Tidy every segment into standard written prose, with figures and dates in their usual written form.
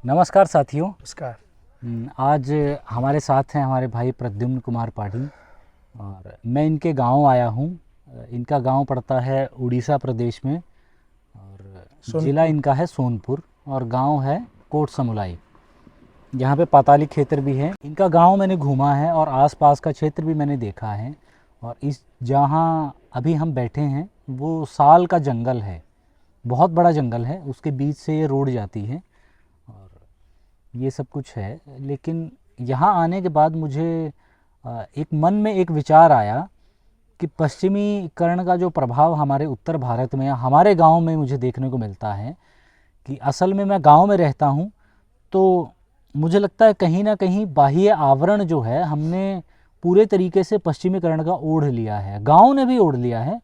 नमस्कार साथियों। नमस्कार। आज हमारे साथ हैं हमारे भाई प्रद्युम्न कुमार पाढ़ी और मैं इनके गांव आया हूं। इनका गांव पड़ता है उड़ीसा प्रदेश में और ज़िला इनका है सोनपुर और गांव है कोट समुलाई। यहाँ पे पाताली क्षेत्र भी है। इनका गांव मैंने घूमा है और आसपास का क्षेत्र भी मैंने देखा है। और इस जहाँ अभी हम बैठे हैं वो साल का जंगल है, बहुत बड़ा जंगल है, उसके बीच से ये रोड जाती है और ये सब कुछ है। लेकिन यहाँ आने के बाद मुझे एक मन में एक विचार आया कि पश्चिमीकरण का जो प्रभाव हमारे उत्तर भारत में या हमारे गांव में मुझे देखने को मिलता है कि असल में मैं गांव में रहता हूँ, तो मुझे लगता है कहीं ना कहीं बाह्य आवरण जो है हमने पूरे तरीके से पश्चिमीकरण का ओढ़ लिया है। गांव ने भी ओढ़ लिया है,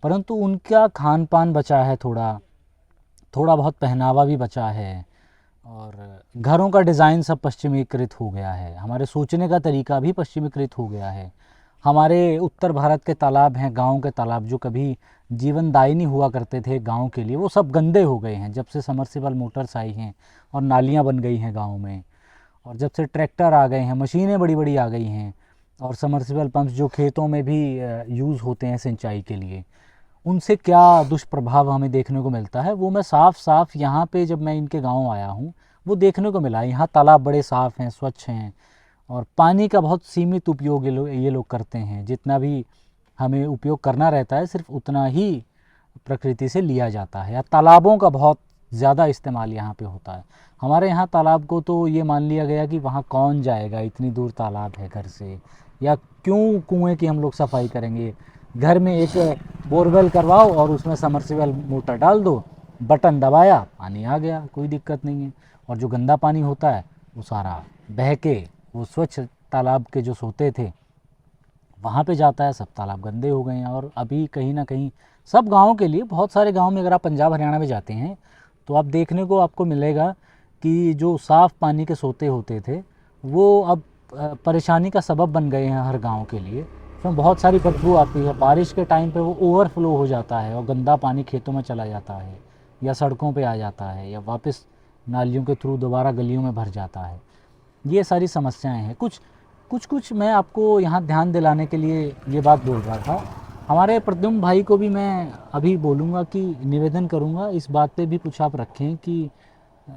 परंतु उनका खान पान बचा है, थोड़ा थोड़ा बहुत पहनावा भी बचा है और घरों का डिज़ाइन सब पश्चिमीकृत हो गया है। हमारे सोचने का तरीका भी पश्चिमीकृत हो गया है। हमारे उत्तर भारत के तालाब हैं, गांव के तालाब जो कभी जीवनदायिनी हुआ करते थे गांव के लिए, वो सब गंदे हो गए हैं जब से समर्सिबल मोटर्स आई हैं और नालियां बन गई हैं गांव में। और जब से ट्रैक्टर आ गए हैं, मशीनें बड़ी बड़ी आ गई हैं और समर्सिबल पंप्स जो खेतों में भी यूज़ होते हैं सिंचाई के लिए, उनसे क्या दुष्प्रभाव हमें देखने को मिलता है वो मैं साफ साफ यहाँ पे जब मैं इनके गांव आया हूँ वो देखने को मिला। यहाँ तालाब बड़े साफ़ हैं, स्वच्छ हैं और पानी का बहुत सीमित उपयोग ये लोग करते हैं। जितना भी हमें उपयोग करना रहता है सिर्फ उतना ही प्रकृति से लिया जाता है। या तालाबों का बहुत ज़्यादा इस्तेमाल यहाँ पे होता है। हमारे यहाँ तालाब को तो ये मान लिया गया कि वहाँ कौन जाएगा, इतनी दूर तालाब है घर से, या क्यों कुएं की हम लोग सफाई करेंगे। घर में एक बोरवेल करवाओ और उसमें समर्सिबल मोटर डाल दो, बटन दबाया, पानी आ गया, कोई दिक्कत नहीं है। और जो गंदा पानी होता है वो सारा बह के वो स्वच्छ तालाब के जो सोते थे वहाँ पे जाता है। सब तालाब गंदे हो गए हैं। और अभी कहीं ना कहीं सब गाँव के लिए, बहुत सारे गाँव में अगर आप पंजाब हरियाणा में जाते हैं तो आप देखने को आपको मिलेगा कि जो साफ़ पानी के सोते होते थे वो अब परेशानी का सबब बन गए हैं हर गांव के लिए। उसमें बहुत सारी बदबू आती है। बारिश के टाइम पे वो ओवरफ्लो हो जाता है और गंदा पानी खेतों में चला जाता है या सड़कों पे आ जाता है या वापस नालियों के थ्रू दोबारा गलियों में भर जाता है। ये सारी समस्याएं हैं। कुछ मैं आपको यहाँ ध्यान दिलाने के लिए ये बात बोल रहा था। हमारे प्रद्युम्न भाई को भी मैं अभी बोलूँगा कि निवेदन करूँगा इस बात पे भी कुछ आप रखें कि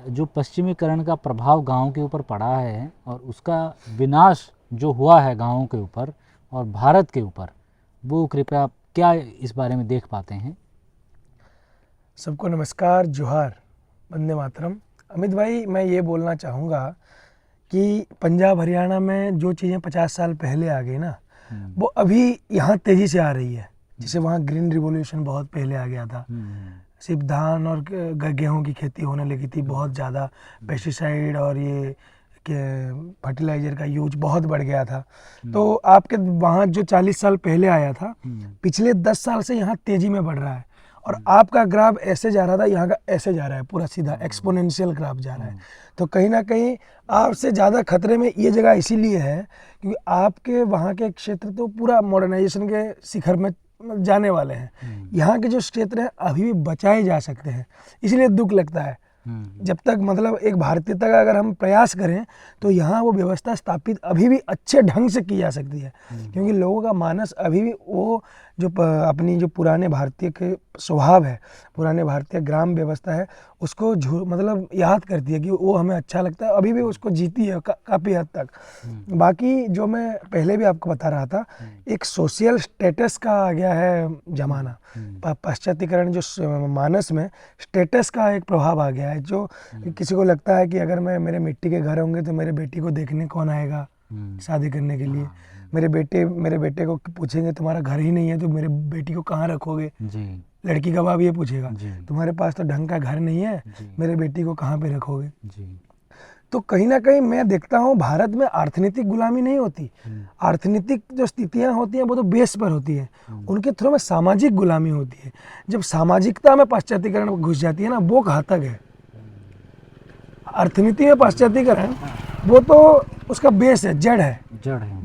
जो पश्चिमीकरण का प्रभाव गांव के ऊपर पड़ा है और उसका विनाश जो हुआ है गांवों के ऊपर और भारत के ऊपर, वो कृपया आप क्या इस बारे में देख पाते हैं? सबको नमस्कार, जोहार, वंदे मातरम। अमित भाई, मैं ये बोलना चाहूँगा कि पंजाब हरियाणा में जो चीज़ें 50 साल पहले आ गई ना, वो अभी यहाँ तेज़ी से आ रही है। जैसे वहाँ ग्रीन रिवॉल्यूशन बहुत पहले आ गया था, सिर्फ धान और गेहूँ की खेती होने लगी थी, बहुत ज़्यादा पेस्टिसाइड और ये फर्टिलाइज़र का यूज बहुत बढ़ गया था। तो आपके वहाँ जो 40 साल पहले आया था, पिछले 10 साल से यहाँ तेज़ी में बढ़ रहा है। और आपका ग्राफ ऐसे जा रहा था, यहाँ का ऐसे जा रहा है, पूरा सीधा एक्सपोनेंशियल ग्राफ जा रहा है। तो कहीं ना कहीं आपसे ज़्यादा खतरे में ये जगह इसीलिए है क्योंकि आपके वहाँ के क्षेत्र तो पूरा मॉडर्नाइजेशन के शिखर में जाने वाले हैं। यहाँ के जो क्षेत्र हैं अभी भी बचाए जा सकते हैं, इसलिए दुख लगता है। जब तक मतलब एक भारतीयता का अगर हम प्रयास करें तो यहाँ वो व्यवस्था स्थापित अभी भी अच्छे ढंग से की जा सकती है। क्योंकि लोगों का मानस अभी भी वो जो अपनी जो पुराने भारतीय के स्वभाव है, पुराने भारतीय ग्राम व्यवस्था है, उसको मतलब याद करती है कि वो हमें अच्छा लगता है, अभी भी उसको जीती है काफ़ी हद तक। बाकी जो मैं पहले भी आपको बता रहा था, एक सोशल स्टेटस का आ गया है ज़माना। पाश्चात्यकरण जो मानस में स्टेटस का एक प्रभाव आ गया है, जो किसी को लगता है कि अगर मैं मेरे मिट्टी के घर होंगे तो मेरे बेटी को देखने कौन आएगा शादी करने के लिए। मेरे बेटे को पूछेंगे तुम्हारा घर ही नहीं है तो मेरे बेटी को कहाँ रखोगे जी। लड़की का बाप ये पूछेगा तुम्हारे पास तो ढंग का घर नहीं है, मेरे बेटी को कहाँ पे रखोगे जी। तो कहीं ना कहीं मैं देखता हूँ भारत में अर्थनीतिक गुलामी नहीं होती। अर्थनीतिक जो स्थितियाँ होती हैं वो तो बेस पर होती है, उनके थ्रू में सामाजिक गुलामी होती है। जब सामाजिकता में पाश्चात्यकरण घुस जाती है ना, वो घातक है। अर्थनीति में पाश्चात्यकरण वो तो उसका बेस है, जड़ है।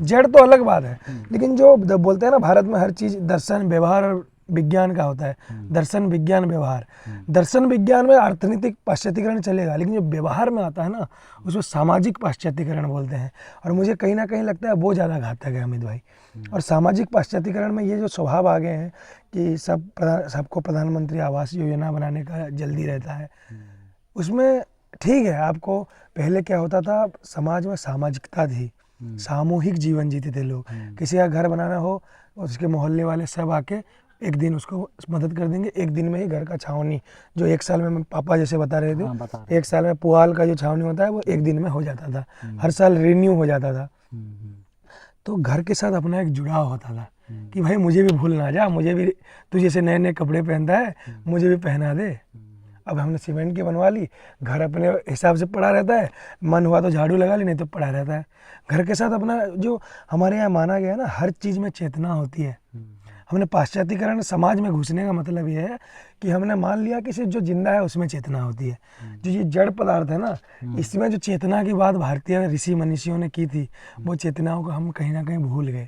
जड़ तो अलग बात है, लेकिन जो बोलते हैं ना भारत में हर चीज़ दर्शन, व्यवहार और विज्ञान का होता है, दर्शन विज्ञान व्यवहार। दर्शन विज्ञान में अर्थनीतिक पाश्चात्यकरण चलेगा, लेकिन जो व्यवहार में आता है ना उसको सामाजिक पाश्चात्यकरण बोलते हैं। और मुझे कहीं ना कहीं लगता है वो ज़्यादा घातक है अमित भाई। और सामाजिक पाश्चात्यकरण में ये जो स्वभाव आ गए हैं कि सबको प्रधानमंत्री आवास योजना बनाने का जल्दी रहता है, उसमें ठीक है। आपको पहले क्या होता था, समाज में सामाजिकता थी, सामूहिक जीवन जीते थे लोग। किसी का घर बनाना हो उसके मोहल्ले वाले सब आके एक दिन उसको मदद कर देंगे, एक दिन में ही घर का छावनी, जो एक साल में पापा जैसे बता रहे थे, एक साल में पुआल का जो छावनी होता है वो एक दिन में हो जाता था, हर साल रिन्यू हो जाता था। तो घर के साथ अपना एक जुड़ाव होता था कि भाई मुझे भी भूल ना जा, मुझे भी तू जैसे नए नए कपड़े पहनता है मुझे भी पहना दे। अब हमने सीमेंट की बनवा ली, घर अपने हिसाब से पड़ा रहता है, मन हुआ तो झाड़ू लगा ली, नहीं तो पड़ा रहता है। घर के साथ अपना जो हमारे यहाँ माना गया है ना, हर चीज़ में चेतना होती है। हमने पाश्चात्यकरण समाज में घुसने का मतलब ये है कि हमने मान लिया कि सिर्फ जो जिंदा है उसमें चेतना होती है। जो ये जड़ पदार्थ है ना, इसमें जो चेतना की बात भारतीय ऋषि मनीषियों ने की थी, वो चेतनाओं को हम कहीं ना कहीं भूल गए।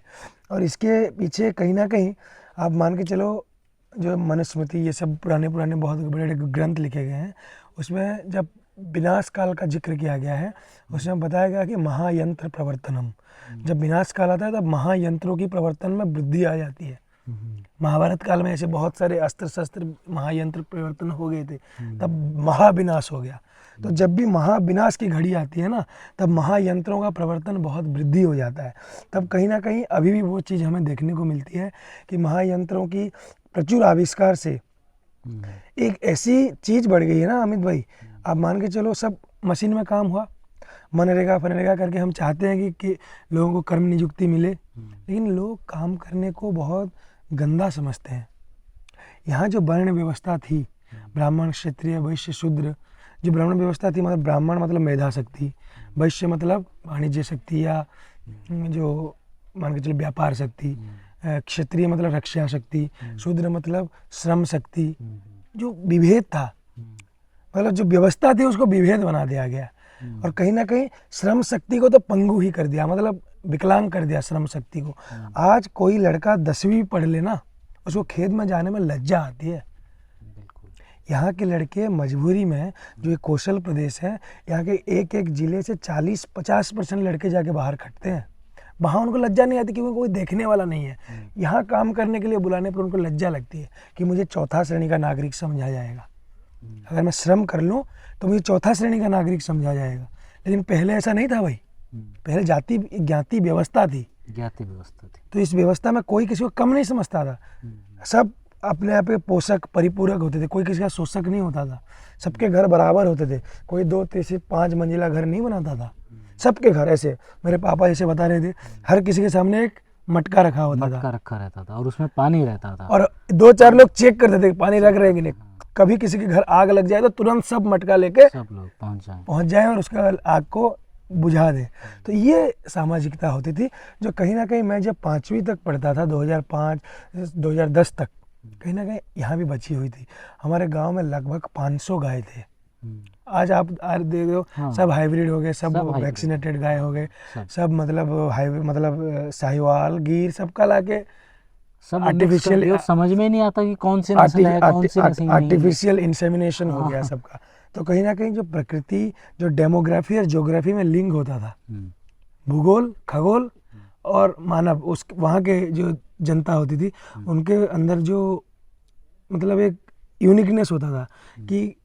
और इसके पीछे कहीं ना कहीं आप मान के चलो, जो मनुस्मृति ये सब पुराने बहुत बड़े बड़े ग्रंथ लिखे गए हैं, उसमें जब विनाश काल का जिक्र किया गया है, उसमें बताया गया कि महायंत्र प्रवर्तनम, जब विनाश काल आता है तब महायंत्रों की प्रवर्तन में वृद्धि आ जाती है। महाभारत काल में ऐसे बहुत सारे अस्त्र शस्त्र महायंत्र परिवर्तन हो गए थे, तब महाविनाश हो गया। तो जब भी महाविनाश की घड़ी आती है ना, तब महायंत्रों का प्रवर्तन बहुत वृद्धि हो जाता है। तब कहीं ना कहीं अभी भी वो चीज़ हमें देखने को मिलती है कि महायंत्रों की प्रचुर आविष्कार से एक ऐसी चीज़ बढ़ गई है ना अमित भाई, आप मान के चलो सब मशीन में काम हुआ, मनरेगा फनरेगा करके हम चाहते हैं कि लोगों को कर्म नियुक्ति मिले, लेकिन लोग काम करने को बहुत गंदा समझते हैं। यहाँ जो वर्ण व्यवस्था थी, ब्राह्मण क्षत्रिय वैश्य शूद्र, जो ब्राह्मण व्यवस्था थी, मतलब ब्राह्मण मतलब मेधा शक्ति, वैश्य मतलब वाणिज्य शक्ति या जो मान के चलो व्यापार शक्ति, क्षत्रिय मतलब रक्षा शक्ति, शूद्र मतलब श्रम शक्ति। जो विभेद था, मतलब जो व्यवस्था थी उसको विभेद बना दिया गया। और कहीं ना कहीं श्रम शक्ति को तो पंगु ही कर दिया, मतलब विकलांग कर दिया श्रम शक्ति को। आज कोई लड़का 10वीं पढ़ लेना, उसको खेत में जाने में लज्जा आती है। यहाँ के लड़के मजबूरी में, जो एक कौशल प्रदेश है, यहाँ के एक एक जिले से 40-50% लड़के जाके बाहर खटते हैं। वहाँ उनको लज्जा नहीं आती क्योंकि कोई देखने वाला नहीं है। यहाँ काम करने के लिए बुलाने पर उनको लज्जा लगती है कि मुझे 4था श्रेणी का नागरिक समझा जाएगा। अगर मैं श्रम कर लूँ तो मुझे 4था श्रेणी का नागरिक समझा जाएगा। लेकिन पहले ऐसा नहीं था भाई, पहले ज्ञाति व्यवस्था थी। तो इस व्यवस्था में कोई किसी को कम नहीं समझता था, सब अपने आप के पोषक परिपूरक होते थे, कोई किसी का शोषक नहीं होता था, सबके घर बराबर होते थे। कोई 2-3-5 मंजिला घर नहीं बनाता था, सबके घर ऐसे। मेरे पापा जैसे बता रहे थे, हर किसी के सामने एक मटका रखा रहता था और उसमें पानी रहता था, और 2-4 लोग चेक करते थे पानी रख रहे कि नहीं। कभी किसी के घर आग लग जाए तो तुरंत सब मटका लेके सब लोग पहुंच जाए और उसका आग को बुझा दे। तो ये सामाजिकता होती थी, जो कहीं ना कहीं मैं जब 5वीं तक पढ़ता था, 2005-2010 तक, कहीं ना कहीं यहाँ भी बची हुई थी। हमारे गांव में लगभग 500 गाय थे। आज आप देख रहे हो, सब हाइब्रिड हो गए, सब वैक्सीनेटेड गाय हो गए, सब मतलब साहिवाल गिर सबका लाके सब आर्टिफिशियल, समझ में नहीं आता कि कौन सी नस्ल है, कौन सी नस्ल नहीं है। आर्टिफिशियल इंसेमिनेशन हो गया सबका। तो कहीं ना कहीं जो प्रकृति, जो डेमोग्राफी और ज्योग्राफी में लिंक होता था, भूगोल, खगोल और मानव, उस वहाँ के जो जनता होती थी उनके अंदर जो मतलब एक यूनिकनेस होता था कि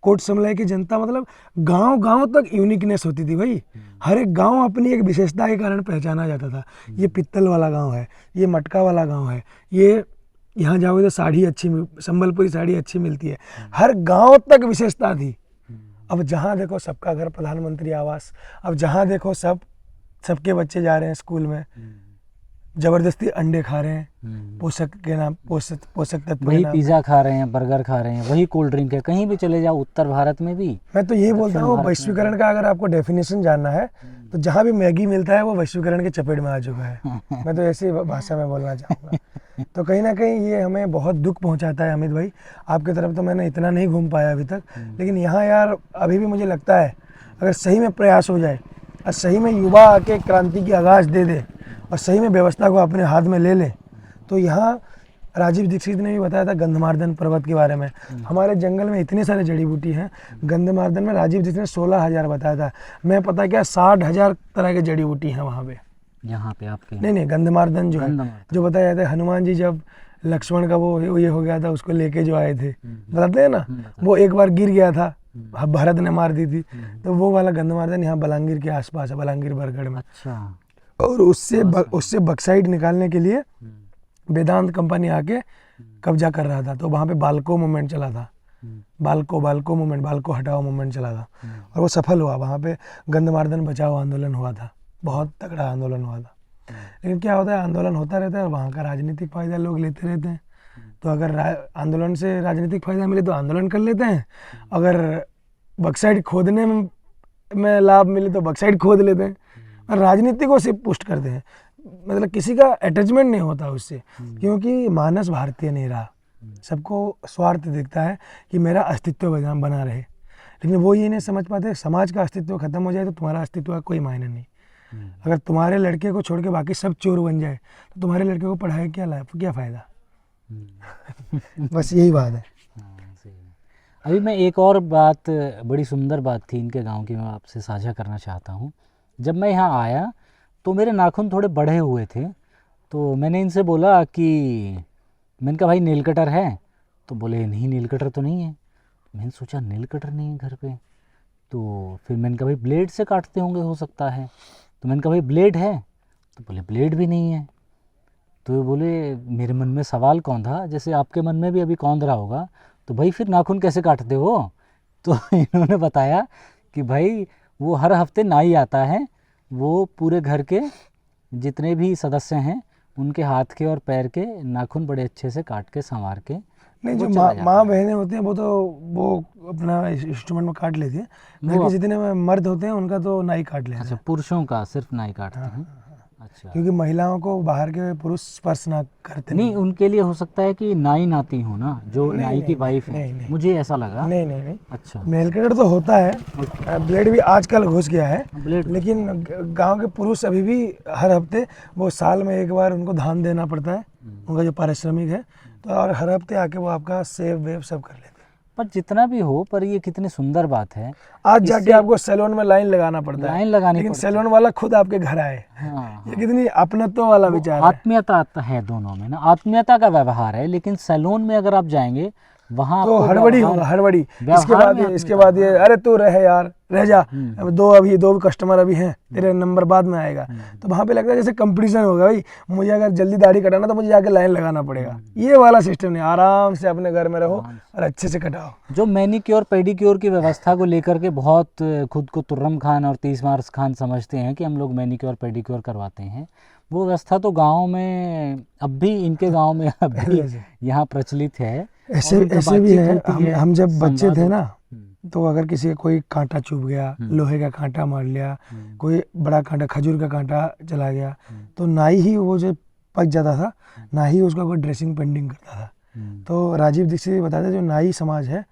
कोट समलय की जनता, मतलब गांव तक यूनिकनेस होती थी भाई। हर एक गांव अपनी एक विशेषता के कारण पहचाना जाता था। ये पित्तल वाला गांव है, ये मटका वाला गांव है, ये यहाँ जाओगे तो साड़ी अच्छी, संबलपुरी साड़ी अच्छी मिलती है। हर गांव तक विशेषता थी। अब जहाँ देखो सबका घर प्रधानमंत्री आवास, अब जहाँ देखो सबके बच्चे जा रहे हैं स्कूल में, जबरदस्ती अंडे खा रहे हैं, पोषक के नाम, पोषक तत्व, वही पिज्जा खा रहे हैं, बर्गर खा रहे हैं, वही कोल्ड ड्रिंक है। कहीं भी चले जाओ उत्तर भारत में भी। मैं तो ये बोलता हूँ, वैश्वीकरण का अगर आपको डेफिनेशन जानना है तो जहाँ भी मैगी मिलता है वो वैश्वीकरण के चपेट में आ चुका है। मैं तो ऐसी भाषा में बोलना चाहूँगा। तो कहीं ना कहीं ये हमें बहुत दुख पहुँचाता है अमित भाई। आपकी तरफ तो मैंने इतना नहीं घूम पाया अभी तक, लेकिन यहाँ यार अभी भी मुझे लगता है अगर सही में प्रयास हो जाए और सही में युवा आके क्रांति की आगाज़ दे दे और सही में व्यवस्था को अपने हाथ में ले ले, तो यहाँ राजीव दीक्षित ने भी बताया था गंधमार्दन पर्वत के बारे में। हमारे जंगल में इतने सारे जड़ी बूटी हैं, गंधमार्दन में राजीव दीक्षित ने 16,000 बताया था। मैं पता क्या 60,000 तरह की जड़ी बूटी हैं वहाँ पे। यहाँ पे आपके नहीं गंधमार्दन जो है, गंधमार्दन। जो बताया जाता है हनुमान जी जब लक्ष्मण का वो ये हो गया था, उसको लेके जो आए थे, बताते हैं ना, वो एक बार गिर गया था, भरत ने मार दी थी, तो वो वाला गंधमार्दन यहाँ बलांगीर के आसपास है, बलांगीर बरगढ़ में। अच्छा। और उससे बक्साइट निकालने के लिए वेदांत कंपनी आके कब्जा कर रहा था, तो वहाँ पे बाल्को मूवमेंट चला था, बाल्को मूवमेंट, बाल्को हटाओ मूवमेंट चला था, और वो सफल हुआ। वहाँ पे गंधमार्दन बचाओ आंदोलन हुआ था, बहुत तगड़ा आंदोलन हुआ था। लेकिन क्या होता है, आंदोलन होता रहता है और वहाँ का राजनीतिक फायदा लोग लेते रहते हैं। तो अगर आंदोलन से राजनीतिक फायदा मिले तो आंदोलन कर लेते हैं, अगर बक्साइट खोदने में लाभ मिले तो बक्साइट खोद लेते हैं, और राजनीति को सिर्फ पुष्ट करते हैं। मतलब किसी का अटैचमेंट नहीं होता उससे, क्योंकि मानस भारतीय नहीं रहा, सबको स्वार्थ दिखता है कि मेरा अस्तित्व बना रहे। लेकिन वो ये नहीं समझ पाते, समाज का अस्तित्व खत्म हो जाए तो तुम्हारा अस्तित्व का कोई मायने नहीं। अगर तुम्हारे लड़के को छोड़ के बाकी सब चोर बन जाए तो तुम्हारे लड़के को पढ़ाए क्या फ़ायदा। बस यही बात है। हाँ, सही है। अभी मैं एक और बात, बड़ी सुंदर बात थी इनके गांव की, मैं आपसे साझा करना चाहता हूँ। जब मैं यहाँ आया तो मेरे नाखून थोड़े बढ़े हुए थे, तो मैंने इनसे बोला कि, मैंने कहा भाई नेल कटर है? तो बोले नहीं नेल कटर तो नहीं है। मैंने सोचा नेल कटर नहीं है घर पे, तो फिर मैंने कहा भाई ब्लेड से काटते होंगे, हो सकता है। तो मैंने कहा भाई ब्लेड है? तो बोले ब्लेड भी नहीं है। तो बोले, मेरे मन में सवाल कौन था, जैसे आपके मन में भी अभी कौंध रहा होगा, तो भाई फिर नाखून कैसे काटते हो? तो इन्होंने बताया कि भाई वो हर हफ्ते नाई आता है, वो पूरे घर के जितने भी सदस्य हैं उनके हाथ के और पैर के नाखून बड़े अच्छे से काट के संवार के, नहीं जो माँ बहनें होती हैं वो अपना इंस्ट्रूमेंट में काट लेती हैं, घर के जितने मर्द होते हैं उनका तो नाई काट लेते हैं। अच्छा, पुरुषों का सिर्फ नाई काटते हैं। अच्छा, क्योंकि महिलाओं को बाहर के पुरुष स्पर्श ना करते। नहीं, उनके लिए हो सकता है कि नाई नाती हो ना, जो नाई की वाइफ है, मुझे ऐसा लगा। नहीं। अच्छा, नेल कटर तो होता है, ब्लेड भी आजकल घुस गया है, ब्लेड, लेकिन गांव के पुरुष अभी भी हर हफ्ते, वो साल में एक बार उनको धान देना पड़ता है, उनका जो पारिश्रमिक है, तो और हर हफ्ते आके वो आपका सेव वेव सब कर लेते हैं। पर जितना भी हो, पर ये कितनी सुंदर बात है। आज जाके आपको सैलून में लाइन लगाना पड़ता है, लाइन लगानी लेकिन पड़ती सैलून वाला खुद आपके घर आए। हाँ, ये कितनी अपनत्व वाला विचार है। आत्मीयता है दोनों में ना, आत्मीयता का व्यवहार है। लेकिन सैलून में अगर आप जाएंगे वहाँ तो हड़बड़ी होगा, हड़बड़ी। इसके बाद ये अरे तू रहे यार, रह जा, अब दो कस्टमर अभी हैं, तेरे नंबर बाद में आएगा। तो वहाँ पे लगता है जैसे कंपटीशन होगा, भाई मुझे अगर जल्दी दाढ़ी कटाना तो मुझे जाके लाइन लगाना पड़ेगा। ये वाला सिस्टम नहीं, आराम से अपने घर में रहो और अच्छे से कटाओ। जो मैनीक्योर पेडिक्योर की व्यवस्था को लेकर के बहुत खुद को तुर्रम खान और 30 मार्च खान समझते हैं कि हम लोग मैनीक्योर पेडिक्योर करवाते हैं, वो व्यवस्था तो गाँव में अब भी, इनके गाँव में अब भी यहाँ प्रचलित है। ऐसे भी है। हम जब बच्चे थे ना, तो अगर किसी का कोई कांटा चुभ गया, लोहे का कांटा मार लिया, कोई बड़ा कांटा, खजूर का कांटा चला गया, तो नाई ही वो जो पक जाता था, ना ही उसका कोई ड्रेसिंग पेंडिंग करता था। तो राजीव दीक्षित बताते जो नाई समाज है,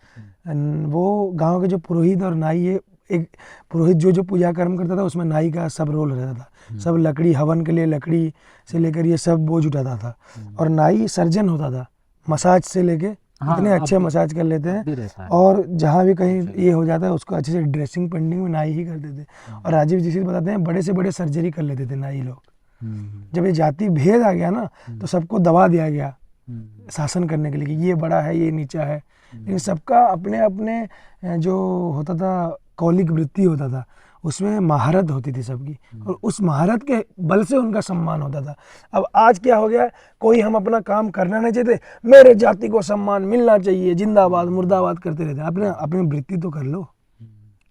वो गांव के जो पुरोहित और नाई है, एक पुरोहित जो पूजा कर्म करता था उसमें नाई का सब रोल रहता था। सब लकड़ी, हवन के लिए लकड़ी से लेकर ये सब बोझ उठाता था, और नाई सर्जन होता था, मसाज से लेके इतने अच्छे मसाज कर लेते हैं, और जहाँ भी कहीं ये हो जाता है उसको अच्छे से ड्रेसिंग पेंडिंग में नाई ही करते थे। और राजीव दीक्षित बताते हैं बड़े से बड़े सर्जरी कर लेते थे नाई लोग। जब ये जाति भेद आ गया ना, तो सबको दबा दिया गया शासन करने के लिए कि ये बड़ा है, ये नीचा है। लेकिन सबका अपने अपने जो होता था, कौलिक वृत्ति होता था, उसमें महारत होती थी सबकी, और उस महारत के बल से उनका सम्मान होता था। अब आज क्या हो गया, कोई हम अपना काम करना नहीं चाहते, मेरे जाति को सम्मान मिलना चाहिए, जिंदाबाद मुर्दाबाद करते रहते हैं। अपनी वृत्ति तो कर लो,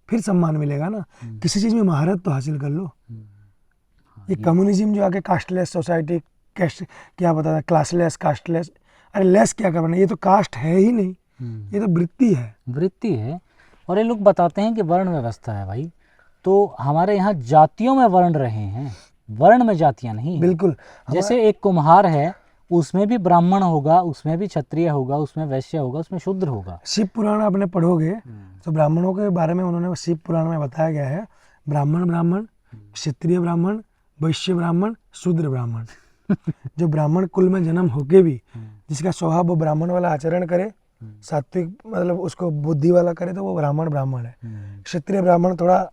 फिर सम्मान मिलेगा ना। किसी चीज़ में महारत तो हासिल कर लो। ये कम्युनिज्म जो आके कास्टलेस सोसाइटी, कैस्ट क्या बताता है, क्लासलेस, कास्टलेस, अरे लेस क्या करना, ये तो कास्ट है ही नहीं, ये तो वृत्ति है। वृत्ति है। और ये लोग बताते हैं कि वर्ण व्यवस्था है भाई, तो हमारे यहाँ जातियों में वर्ण रहे हैं, वर्ण में जातियाँ नहीं। बिल्कुल। जैसे एक कुम्हार है, उसमें भी ब्राह्मण होगा, उसमें भी क्षत्रिय होगा, उसमें वैश्य होगा, उसमें शूद्र होगा। शिव पुराण आपने पढ़ोगे तो ब्राह्मणों के बारे में उन्होंने शिव पुराण में बताया गया है, ब्राह्मण, क्षत्रिय ब्राह्मण, वैश्य ब्राह्मण, शूद्र ब्राह्मण। जो ब्राह्मण कुल में जन्म होके भी जिसका स्वभाव वो ब्राह्मण वाला आचरण करे, सात्विक मतलब उसको बुद्धि वाला करे, तो वो ब्राह्मण है। क्षत्रिय ब्राह्मण थोड़ा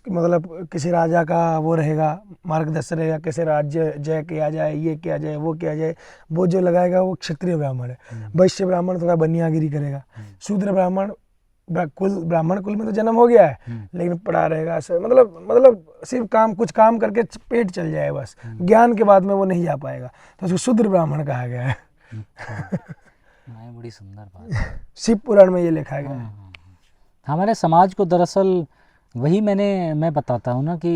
मतलब किसी राजा का वो रहेगा, मार्गदर्शन रहेगा, कैसे राज्य जय किया जाए, ये किया जाए, वो किया जाए, वो जो लगाएगा वो क्षत्रिय ब्राह्मण है। वैश्य ब्राह्मण थोड़ा बनियागिरी करेगा। शूद्र ब्राह्मण ब्राह्मण कुल में तो जन्म हो गया है, लेकिन पढ़ा रहेगा, मतलब सिर्फ कुछ काम करके पेट चल जाए बस, ज्ञान के बाद में वो नहीं जा पाएगा, तो उसको शूद्र ब्राह्मण कहा गया है। बड़ी सुंदर बात है। शिव पुराण में ये लिखा गया है। हमारे समाज को दरअसल वही मैं बताता हूँ ना कि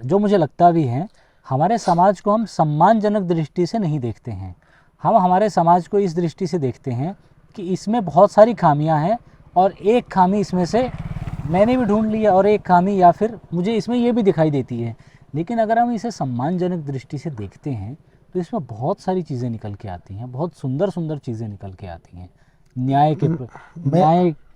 जो मुझे लगता भी है, हमारे समाज को हम सम्मानजनक दृष्टि से नहीं देखते हैं। हम हमारे समाज को इस दृष्टि से देखते हैं कि इसमें बहुत सारी खामियां हैं, और एक खामी इसमें से मैंने भी ढूंढ लिया, और एक खामी या फिर मुझे इसमें ये भी दिखाई देती है। लेकिन अगर हम इसे सम्मानजनक दृष्टि से देखते हैं तो इसमें बहुत सारी चीज़ें निकल के आती हैं, बहुत सुंदर सुंदर चीज़ें निकल के आती हैं। न्याय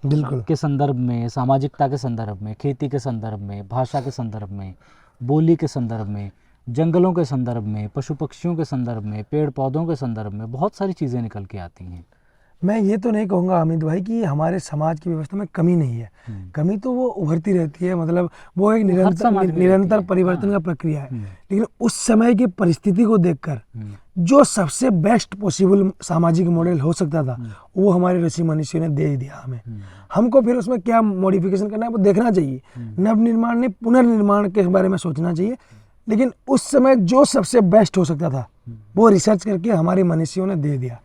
बिल्कुल के संदर्भ में, सामाजिकता के संदर्भ में, खेती के संदर्भ में, भाषा के संदर्भ में, बोली के संदर्भ में, जंगलों के संदर्भ में, पशु पक्षियों के संदर्भ में, पेड़ पौधों के संदर्भ में बहुत सारी चीज़ें निकल के आती हैं। मैं ये तो नहीं कहूँगा अमित भाई कि हमारे समाज की व्यवस्था में कमी नहीं है, कमी तो वो उभरती रहती है, मतलब वो एक निरंतर परिवर्तन का प्रक्रिया है। लेकिन उस समय की परिस्थिति को देखकर जो सबसे बेस्ट पॉसिबल सामाजिक मॉडल हो सकता था वो हमारे ऋषि मनीषियों ने दे दिया हमें। हमको फिर उसमें क्या मॉडिफिकेशन करना है वो देखना चाहिए, नवनिर्माण नहीं पुनर्निर्माण के बारे में सोचना चाहिए। लेकिन उस समय जो सबसे बेस्ट हो सकता था वो रिसर्च करके हमारे मनीषियों ने दे दिया।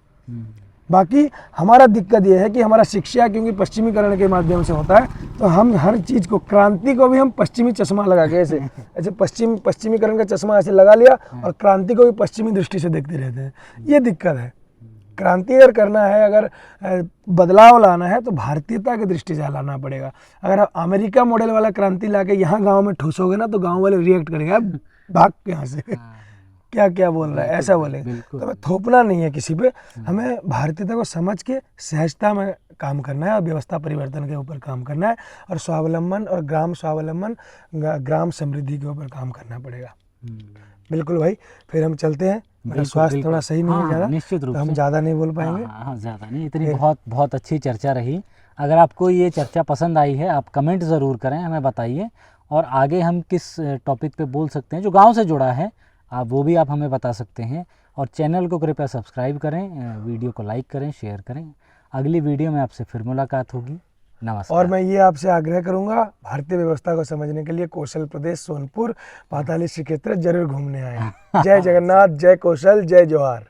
बाकी हमारा दिक्कत ये है कि हमारा शिक्षा क्योंकि पश्चिमीकरण के माध्यम से होता है, तो हम हर चीज़ को, क्रांति को भी हम पश्चिमी चश्मा लगा के ऐसे पश्चिमीकरण का चश्मा ऐसे लगा लिया और क्रांति को भी पश्चिमी दृष्टि से देखते रहते हैं। ये दिक्कत है। क्रांति अगर करना है, अगर बदलाव लाना है तो भारतीयता की दृष्टि से लाना पड़ेगा। अगर आप अमेरिका मॉडल वाला क्रांति ला के यहाँ गाँव में ठूसोगे ना तो गाँव वाले रिएक्ट करेंगे, अब भाग के यहाँ से क्या क्या बोल रहा है, ऐसा बोले। तो हमें थोपना नहीं है किसी पे, हमें भारतीयता को समझ के सहजता में काम करना है और व्यवस्था परिवर्तन के ऊपर काम करना है, और स्वावलंबन और ग्राम स्वावलंबन, ग्राम समृद्धि के ऊपर काम करना पड़ेगा। बिल्कुल भाई, फिर हम चलते हैं। मेरा स्वास्थ्य थोड़ा सही नहीं है ज़्यादा, निश्चित रूप तो हम से ज़्यादा नहीं बोल पाएंगे। हाँ, ज़्यादा नहीं, इतनी बहुत अच्छी चर्चा रही। अगर आपको ये चर्चा पसंद आई है, आप कमेंट ज़रूर करें, हमें बताइए, और आगे हम किस टॉपिक पे बोल सकते हैं जो गांव से जुड़ा है, आप वो भी आप हमें बता सकते हैं। और चैनल को कृपया सब्सक्राइब करें, वीडियो को लाइक करें, शेयर करें। अगली वीडियो में आपसे फिर मुलाकात होगी। नमस्कार। और मैं ये आपसे आग्रह करूंगा, भारतीय व्यवस्था को समझने के लिए कौशल प्रदेश सोनपुर पाताली श्री क्षेत्र जरूर घूमने आए। जय जगन्नाथ, जय कौशल, जय जवाहर।